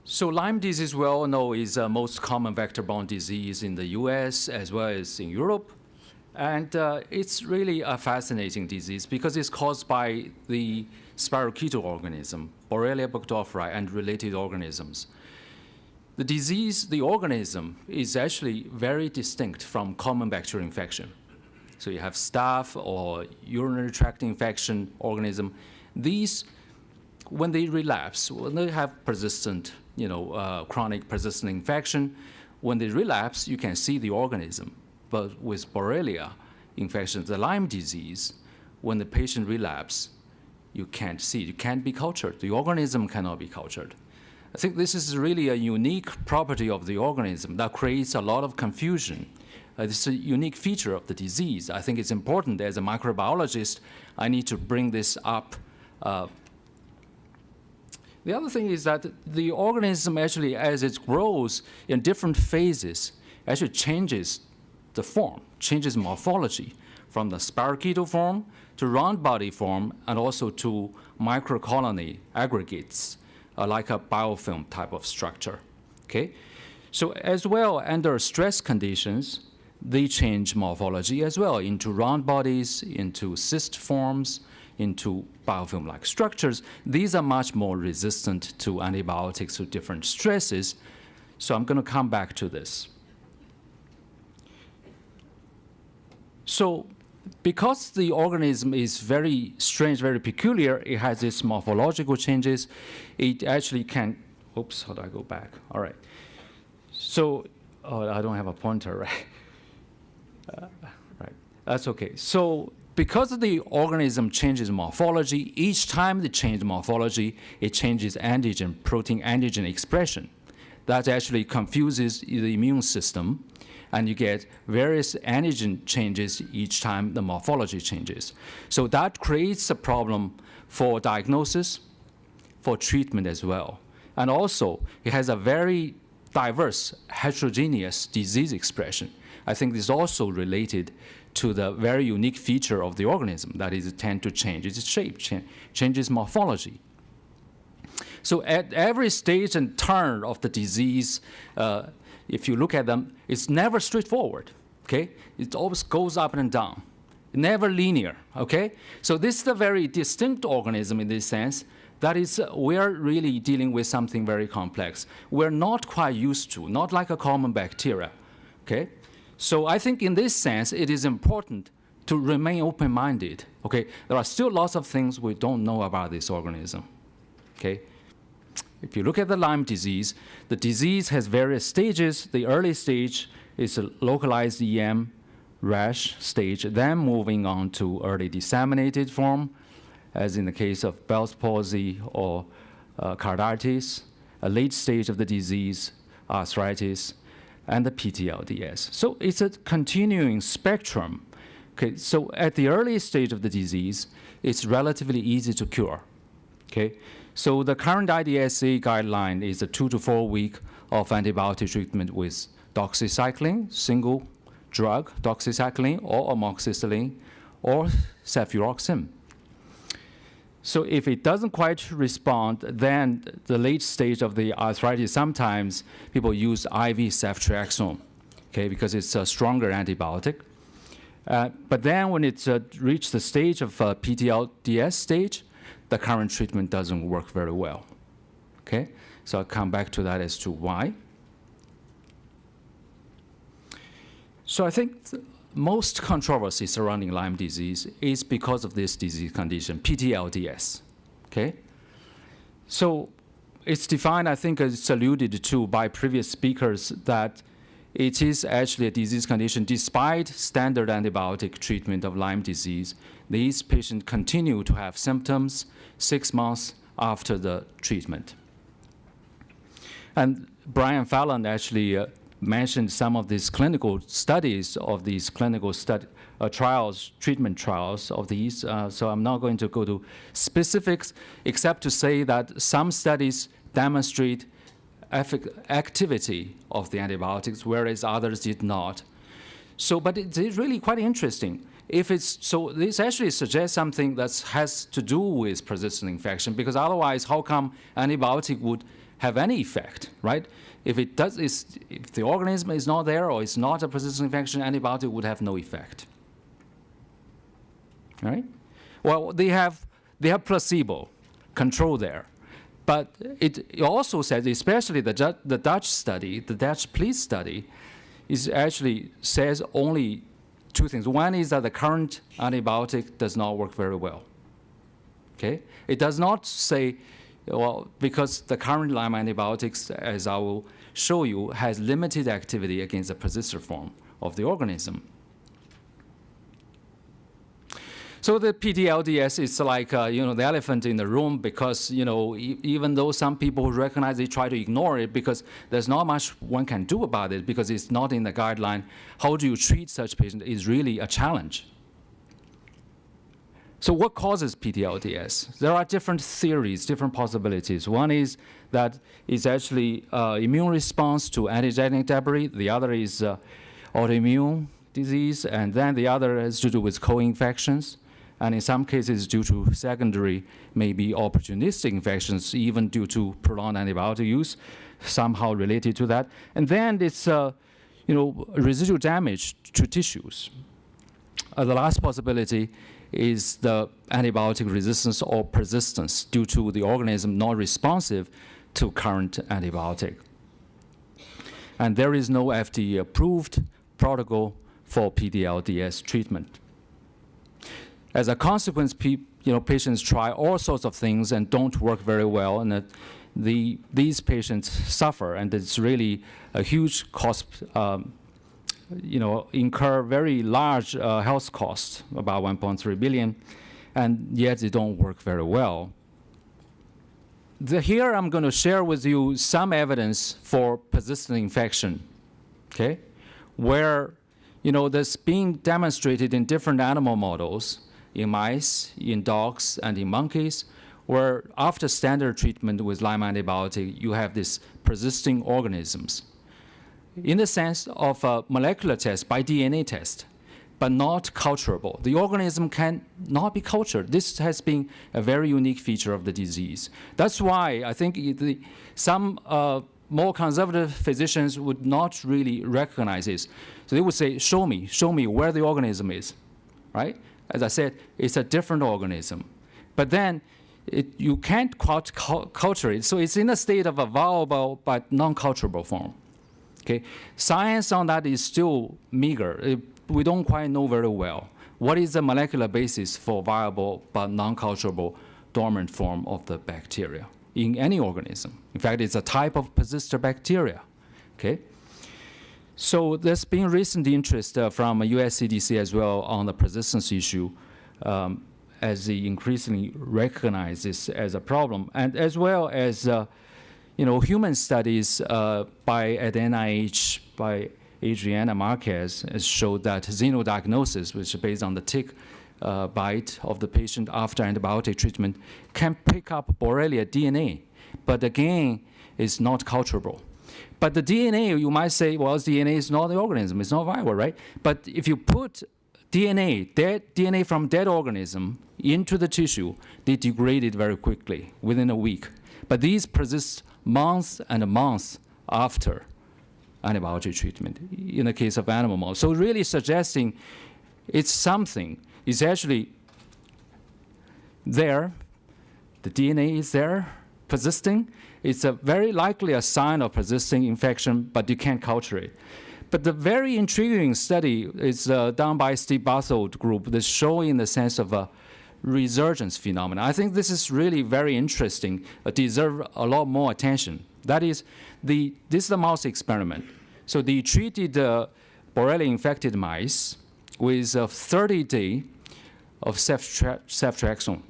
So Lyme disease, we all know, is the most common vector-borne disease in the US as well as in Europe. And it's really a fascinating disease because it's caused by the spirochetal organism, Borrelia burgdorferi, and related organisms. The disease, the organism, is actually very distinct from common bacterial infection. So you have staph or urinary tract infection organism. These, when they relapse, when they have persistent, chronic persistent infection, when they relapse, you can see the organism. But with Borrelia infection, the Lyme disease, when the patient relapse, you can't see, you can't be cultured. The organism cannot be cultured. I think this is really a unique property of the organism that creates a lot of confusion. It's a unique feature of the disease. I think it's important as a microbiologist, I need to bring this up. The other thing is that the organism actually, as it grows in different phases, actually changes the form, changes morphology from the spirochetal form to round body form and also to microcolony aggregates, like a biofilm type of structure, okay? So as well, under stress conditions, they change morphology as well into round bodies, into cyst forms, into biofilm-like structures. These are much more resistant to antibiotics, to different stresses. So I'm going to come back to this. So because the organism is very strange, very peculiar, it has its morphological changes, it actually can, oops, how do I go back? All right. So, I don't have a pointer, right? Right, that's okay. So because the organism changes morphology, each time they change morphology, it changes antigen, protein antigen expression. That actually confuses the immune system, and you get various antigen changes each time the morphology changes. So that creates a problem for diagnosis, for treatment as well. And also, it has a very diverse, heterogeneous disease expression. I think this is also related to the very unique feature of the organism, that is, it tends to change its shape, changes morphology. So at every stage and turn of the disease, if you look at them, it's never straightforward, okay? It always goes up and down, never linear, okay? So this is a very distinct organism in this sense. That is, we're really dealing with something very complex. We're not quite used to, not like a common bacteria, okay? So I think in this sense, it is important to remain open-minded, okay? There are still lots of things we don't know about this organism, okay? If you look at the Lyme disease, the disease has various stages. The early stage is a localized EM rash stage, then moving on to early disseminated form, as in the case of Bell's palsy or carditis, a late stage of the disease, arthritis, and the PTLDS. So it's a continuing spectrum. Okay, so at the early stage of the disease, it's relatively easy to cure. Okay, so the current IDSA guideline is a 2 to 4 week of antibiotic treatment with doxycycline, single drug, doxycycline, or amoxicillin, or cefuroxime. So if it doesn't quite respond, then the late stage of the arthritis, sometimes people use IV ceftriaxone, okay, because it's a stronger antibiotic. But then when it's reached the stage of PTLDS stage, the current treatment doesn't work very well, okay? So I'll come back to that as to why. So I think most controversy surrounding Lyme disease is because of this disease condition, PTLDS, okay? So it's defined, I think it's alluded to by previous speakers, that it is actually a disease condition. Despite standard antibiotic treatment of Lyme disease, these patients continue to have symptoms 6 months after the treatment. And Brian Fallon actually mentioned some of these clinical studies of these clinical trials, treatment trials of these. So I'm not going to go to specifics, except to say that some studies demonstrate activity of the antibiotics, whereas others did not. So, but it's really quite interesting. if it's, so this actually suggests something that has to do with persistent infection, because otherwise, how come antibiotic would have any effect, right? If it does, if the organism is not there or it's not a persistent infection, antibiotic would have no effect. All right? Well, they have placebo control there, but it also says, especially the Dutch study, the Dutch police study, is actually says only two things. One is that the current antibiotic does not work very well. Okay, it does not say, well, because the current Lyme antibiotics, as I will show you, has limited activity against the persistent form of the organism. So the PTLDS is like, the elephant in the room, because, even though some people recognize it, try to ignore it because there's not much one can do about it because it's not in the guideline. How do you treat such patient is really a challenge. So what causes PTLDS? There are different theories, different possibilities. One is that it's actually immune response to antigenic debris. The other is autoimmune disease, and then the other has to do with co-infections. And in some cases, due to secondary, maybe opportunistic infections, even due to prolonged antibiotic use, somehow related to that. And then it's, residual damage to tissues. The last possibility is the antibiotic resistance or persistence due to the organism not responsive to current antibiotic. And there is no FDA-approved protocol for PTLDS treatment. As a consequence, patients try all sorts of things and don't work very well, and these patients suffer, and it's really a huge cost, incur very large health costs, about 1.3 billion, and yet they don't work very well. Here I'm going to share with you some evidence for persistent infection, okay, where, that's being demonstrated in different animal models, in mice, in dogs, and in monkeys, where after standard treatment with Lyme antibiotic, you have these persisting organisms. In the sense of a molecular test by DNA test, but not culturable. The organism can not be cultured. This has been a very unique feature of the disease. That's why I think some more conservative physicians would not really recognize this. So they would say, show me where the organism is, right? As I said, it's a different organism. But then you can't culture it, so it's in a state of a viable but non-culturable form. Okay? Science on that is still meager. We don't quite know very well. What is the molecular basis for viable but non-culturable dormant form of the bacteria in any organism? In fact, it's a type of persistent bacteria. Okay? So there's been recent interest from US CDC as well on the persistence issue, as they increasingly recognize this as a problem, and as well as human studies at NIH by Adriana Marquez has showed that xenodiagnosis, which is based on the tick bite of the patient after antibiotic treatment, can pick up Borrelia DNA, but again, is not culturable. But the DNA, you might say, well, DNA is not the organism, it's not viable, right? But if you put dead DNA from dead organism into the tissue, they degrade it very quickly, within a week. But these persist months and months after antibiotic treatment, in the case of animal models. So really suggesting it's something, it's actually there, the DNA is there, persisting. It's very likely a sign of persisting infection, but you can't culture it. But the very intriguing study is done by Steve Barthold group that's showing the sense of a resurgence phenomenon. I think this is really very interesting, deserve a lot more attention. That is, this is the mouse experiment. So they treated Borrelia-infected mice with 30 days of ceftriaxone.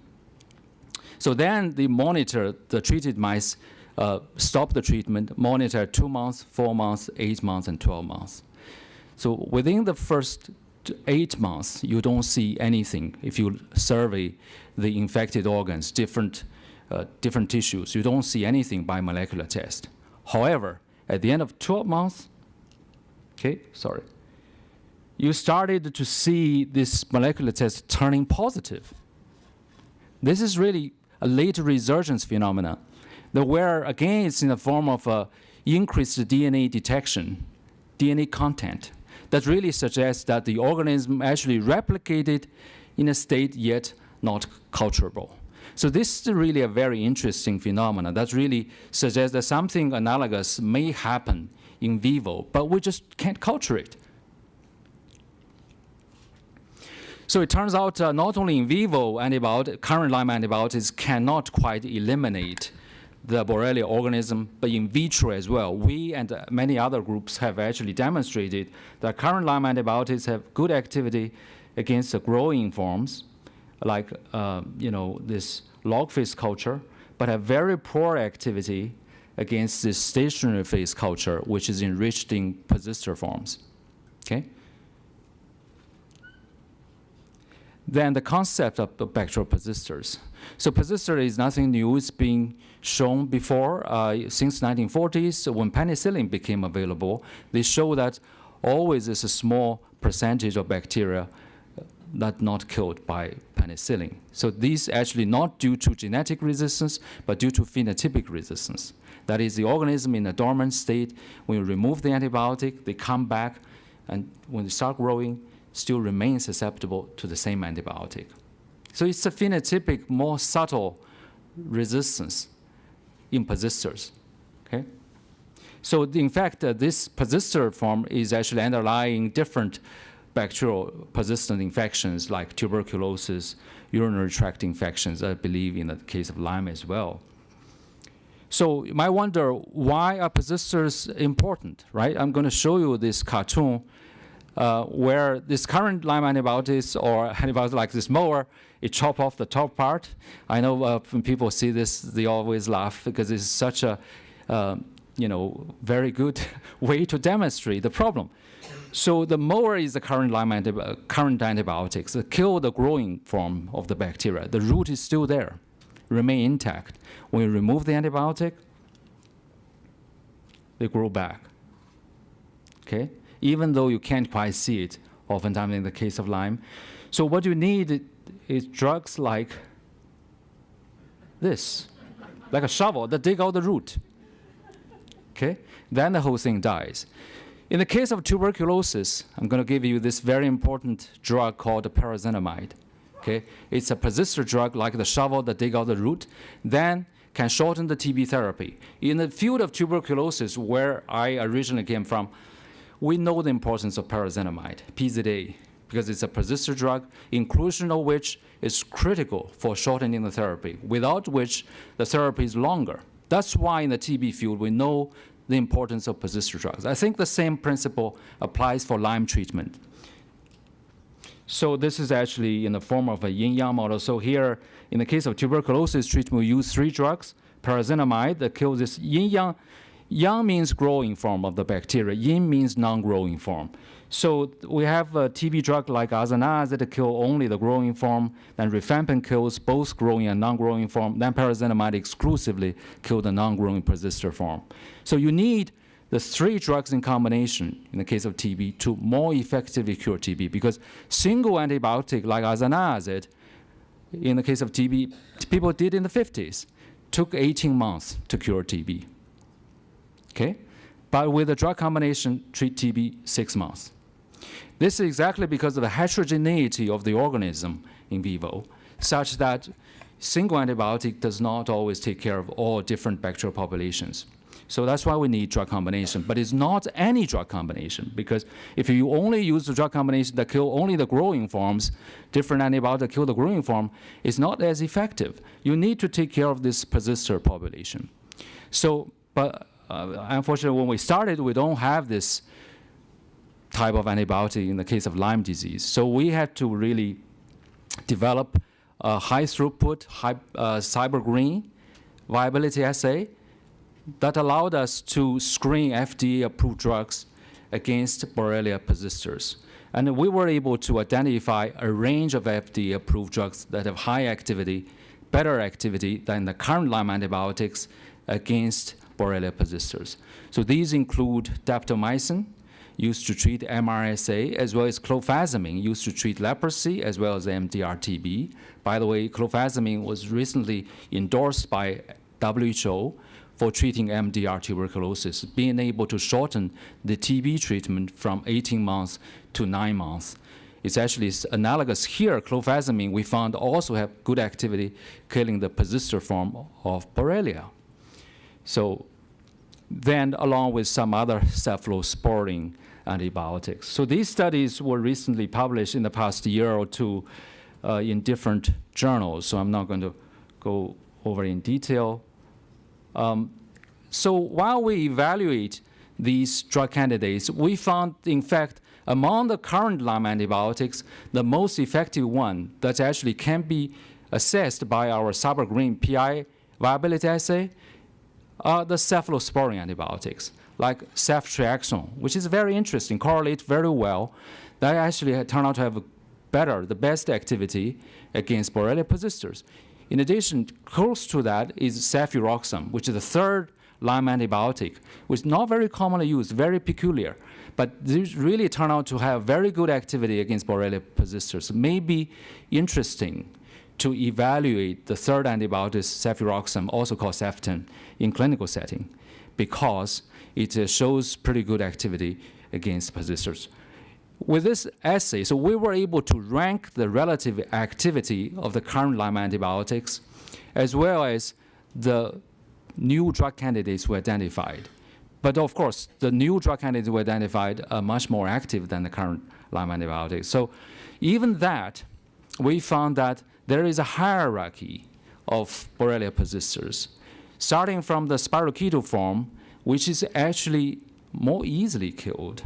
So then they monitor the treated mice, stop the treatment, monitor 2 months, 4 months, 8 months, and 12 months. So within the first 8 months, you don't see anything. If you survey the infected organs, different tissues, you don't see anything by molecular test. However, at the end of 12 months, you started to see this molecular test turning positive. This is really a late resurgence phenomena, where again it's in the form of increased DNA detection, DNA content, that really suggests that the organism actually replicated in a state yet not culturable. So this is really a very interesting phenomenon that really suggests that something analogous may happen in vivo, but we just can't culture it. So it turns out not only in vivo current Lyme antibiotics cannot quite eliminate the Borrelia organism, but in vitro as well. We and many other groups have actually demonstrated that current Lyme antibiotics have good activity against the growing forms, like this log phase culture, but have very poor activity against this stationary phase culture, which is enriched in persistor forms. Okay. Then the concept of the bacterial persisters. So persistor is nothing new. It's been shown before since 1940s when penicillin became available. They show that always is a small percentage of bacteria that not killed by penicillin. So these actually not due to genetic resistance, but due to phenotypic resistance. That is, the organism in a dormant state, when you remove the antibiotic, they come back, and when they start growing, still remain susceptible to the same antibiotic. So it's a phenotypic, more subtle resistance in persisters. Okay? So in fact, this persistor form is actually underlying different bacterial persistent infections like tuberculosis, urinary tract infections, I believe in the case of Lyme as well. So you might wonder, why are persisters important, right? I'm going to show you this cartoon where this current Lyme antibiotics or antibiotics like this mower, it chop off the top part. I know when people see this, they always laugh because it's such a very good way to demonstrate the problem. So the mower is the current current antibiotics that kill the growing form of the bacteria. The root is still there, remain intact. When you remove the antibiotic, they grow back. Okay? Even though you can't quite see it, oftentimes in the case of Lyme. So what you need is drugs like this, like a shovel that dig out the root. Okay? Then the whole thing dies. In the case of tuberculosis, I'm going to give you this very important drug called pyrazinamide. Okay? It's a persistor drug like the shovel that dig out the root, then can shorten the TB therapy. In the field of tuberculosis, where I originally came from, we know the importance of pyrazinamide, PZA, because it's a persistor drug, inclusion of which is critical for shortening the therapy, without which the therapy is longer. That's why in the TB field, we know the importance of persistor drugs. I think the same principle applies for Lyme treatment. So this is actually in the form of a Yin-Yang model. So here, in the case of tuberculosis treatment, we use 3 drugs, pyrazinamide that kills this Yin-Yang. Yang means growing form of the bacteria. Yin means non-growing form. So we have a TB drug like azanaz that kill only the growing form. Then rifampin kills both growing and non-growing form. Then pyrazinamide exclusively kill the non-growing persistor form. So you need the 3 drugs in combination in the case of TB to more effectively cure TB, because single antibiotic like azanaz, in the case of TB, people did in the 50s, took 18 months to cure TB. Okay? But with the drug combination, treat TB 6 months. This is exactly because of the heterogeneity of the organism in vivo, such that single antibiotic does not always take care of all different bacterial populations. So that's why we need drug combination. But it's not any drug combination, because if you only use the drug combination that kill only the growing forms, different antibiotics that kill the growing form, it's not as effective. You need to take care of this persistor population. So, but unfortunately, when we started, we don't have this type of antibiotic in the case of Lyme disease. So we had to really develop a high throughput, cyber-green viability assay that allowed us to screen FDA-approved drugs against Borrelia persisters. And we were able to identify a range of FDA-approved drugs that have high activity, better activity than the current Lyme antibiotics against Borrelia persisters. So these include daptomycin, used to treat MRSA, as well as clofazimine used to treat leprosy, as well as MDR-TB. By the way, clofazimine was recently endorsed by WHO for treating MDR tuberculosis, being able to shorten the TB treatment from 18 months to 9 months. It's actually analogous here. Clofazimine we found also have good activity killing the persistent form of Borrelia. So then along with some other cephalosporin antibiotics. So these studies were recently published in the past year or two in different journals, so I'm not going to go over in detail. So while we evaluate these drug candidates, we found, in fact, among the current Lyme antibiotics, the most effective one that actually can be assessed by our cybergreen PI viability assay are the cephalosporin antibiotics, like ceftriaxone, which is very interesting, correlate very well. That actually turned out to have the best activity against Borrelia persisters. In addition, close to that is cefuroxime, which is the third Lyme antibiotic, which is not very commonly used, very peculiar. But these really turn out to have very good activity against Borrelia persisters. It may be interesting to evaluate the third antibiotic, cefuroxime, also called Ceftin, in clinical setting, because it shows pretty good activity against persisters. With this assay, so we were able to rank the relative activity of the current Lyme antibiotics, as well as the new drug candidates we identified. But of course, the new drug candidates we identified are much more active than the current Lyme antibiotics. So even that, we found that there is a hierarchy of Borrelia persisters, starting from the spirochetal form, which is actually more easily killed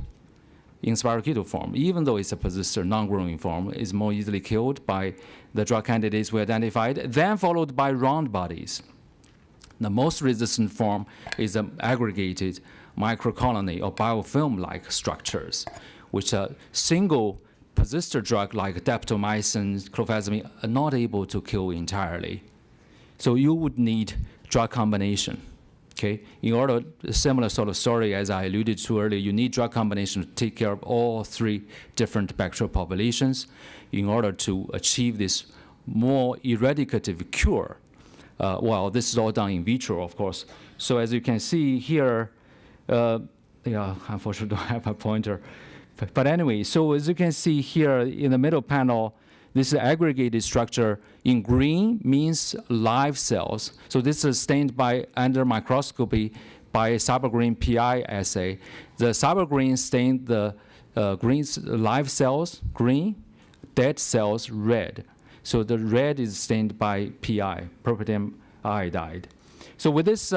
in spirochetal form, even though it's a persister non-growing form, is more easily killed by the drug candidates we identified, then followed by round bodies. The most resistant form is an aggregated microcolony or biofilm-like structures, which a single persister drug like daptomycin, clofazimine are not able to kill entirely. So you would need drug combination. Okay, in order, a similar sort of story as I alluded to earlier, you need drug combination to take care of all three different bacterial populations in order to achieve this more eradicative cure. Well, this is all done in vitro, of course. So as you can see here, yeah, unfortunately don't have a pointer. But anyway, so as you can see here in the middle panel, this aggregated structure in green means live cells. So this is stained by under microscopy by a cybergreen PI assay. The cybergreen stained the live cells green, dead cells red. So the red is stained by PI, propylium iodide. So with this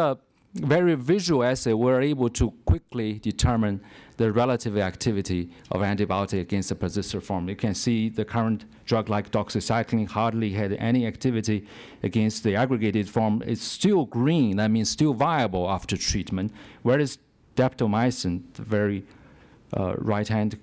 very visual assay, we're able to quickly determine the relative activity of antibiotic against the persistent form. You can see the current drug like doxycycline hardly had any activity against the aggregated form. It's still green, that means still viable after treatment, whereas daptomycin, the very right-hand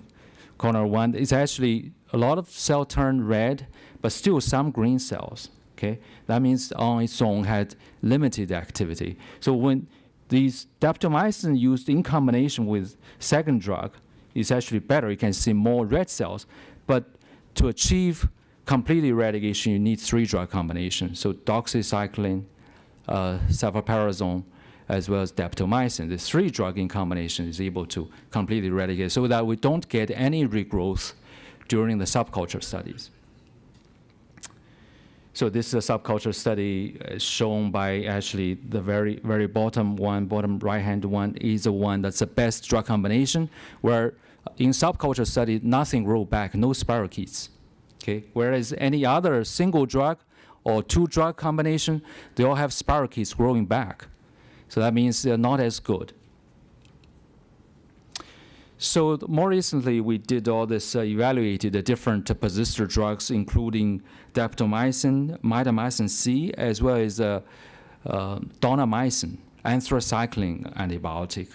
corner one, is actually a lot of cell turn red, but still some green cells. Okay, that means on its own had limited activity. So when these daptomycin used in combination with second drug is actually better. You can see more red cells, but to achieve complete eradication, you need three drug combinations. So doxycycline, cefoperazone, as well as daptomycin. The three drug in combination is able to completely eradicate so that we don't get any regrowth during the subculture studies. So this is a subculture study shown by actually the very, very bottom right-hand one is the one that's the best drug combination, where in subculture study, nothing grew back, no spirochetes. Okay? Whereas any other single drug or two drug combination, they all have spirochetes growing back. So that means they're not as good. So more recently, we did all this, evaluated the different persister drugs, including daptomycin, mitomycin C, as well as donomycin, anthracycline antibiotic.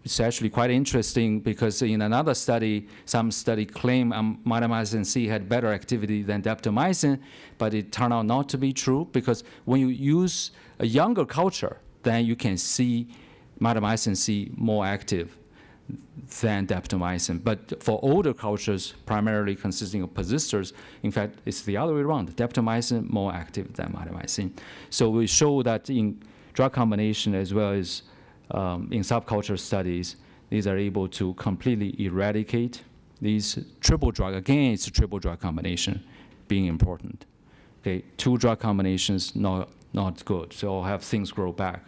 It's actually quite interesting because in another study, some study claimed mitomycin C had better activity than daptomycin, but it turned out not to be true because when you use a younger culture, then you can see mitomycin C more active than daptomycin. But for older cultures, primarily consisting of persisters, in fact, it's the other way around. Daptomycin more active than mitomycin. So we show that in drug combination as well as in subculture studies, these are able to completely eradicate these triple drug. Again, it's a triple drug combination being important. Okay, 2 drug combinations, not good. So I'll have things grow back.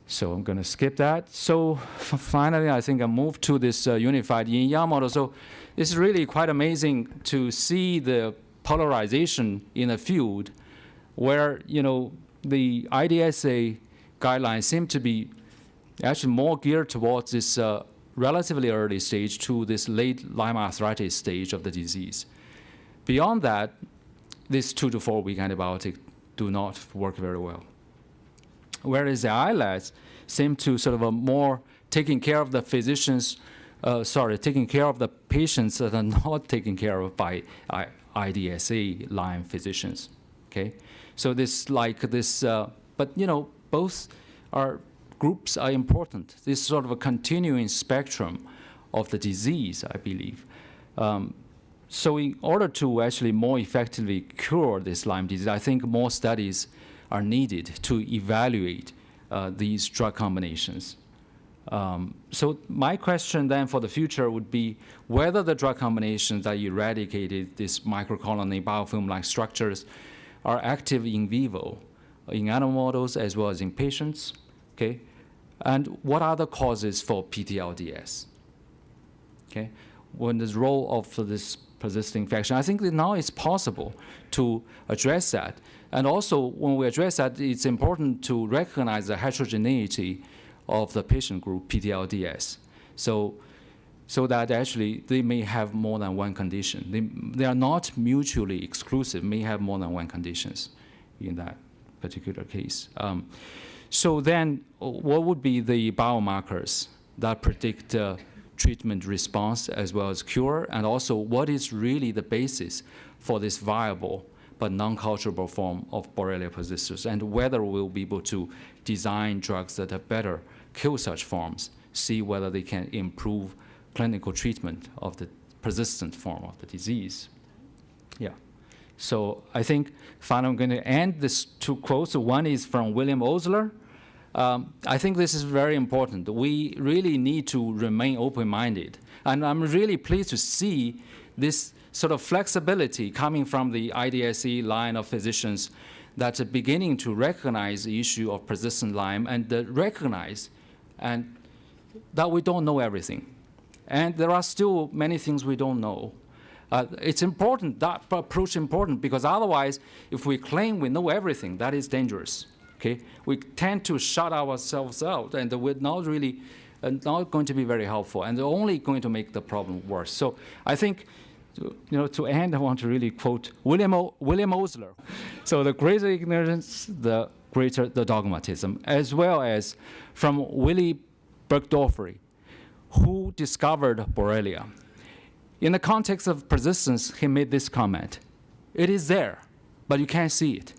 So I'm going to skip that. So finally, I think I moved to this unified yin-yang model. So it's really quite amazing to see the polarization in a field where, you know, the IDSA guidelines seem to be actually more geared towards this relatively early stage to this late Lyme arthritis stage of the disease. Beyond that, these 2 to 4 week antibiotics do not work very well. Whereas the ILATs seem to sort of a more taking care of the physicians, taking care of the patients that are not taken care of by IDSA Lyme physicians. Okay, so but you know, both groups are important. This is sort of a continuing spectrum of the disease, I believe. So in order to actually more effectively cure this Lyme disease, I think more studies are needed to evaluate these drug combinations. So my question then for the future would be whether the drug combinations that eradicated these microcolony biofilm-like structures are active in vivo, in animal models as well as in patients, okay? And what are the causes for PTLDS, okay? When the role of this persistent infection, I think that now it's possible to address that. And also, when we address that, it's important to recognize the heterogeneity of the patient group, PTLDS. So that actually they may have more than one condition. They are not mutually exclusive, may have more than one conditions in that particular case. So then, what would be the biomarkers that predict treatment response as well as cure? And also, what is really the basis for this viable but non-culturable form of Borrelia persistens, and whether we'll be able to design drugs that are better kill such forms, see whether they can improve clinical treatment of the persistent form of the disease. Yeah. So I think finally I'm going to end this 2 quotes. One is from William Osler. I think this is very important. We really need to remain open-minded. And I'm really pleased to see this sort of flexibility coming from the IDSE line of physicians that are beginning to recognize the issue of persistent Lyme and recognize and that we don't know everything. And there are still many things we don't know. It's important, that approach is important, because otherwise, if we claim we know everything, that is dangerous. Okay? We tend to shut ourselves out, and we're not really not going to be very helpful, and they're only going to make the problem worse. So I think, you know, to end, I want to really quote William Osler. So the greater ignorance, the greater the dogmatism, as well as from Willy Burgdorferi, who discovered Borrelia. In the context of persistence, he made this comment: "It is there, but you can't see it."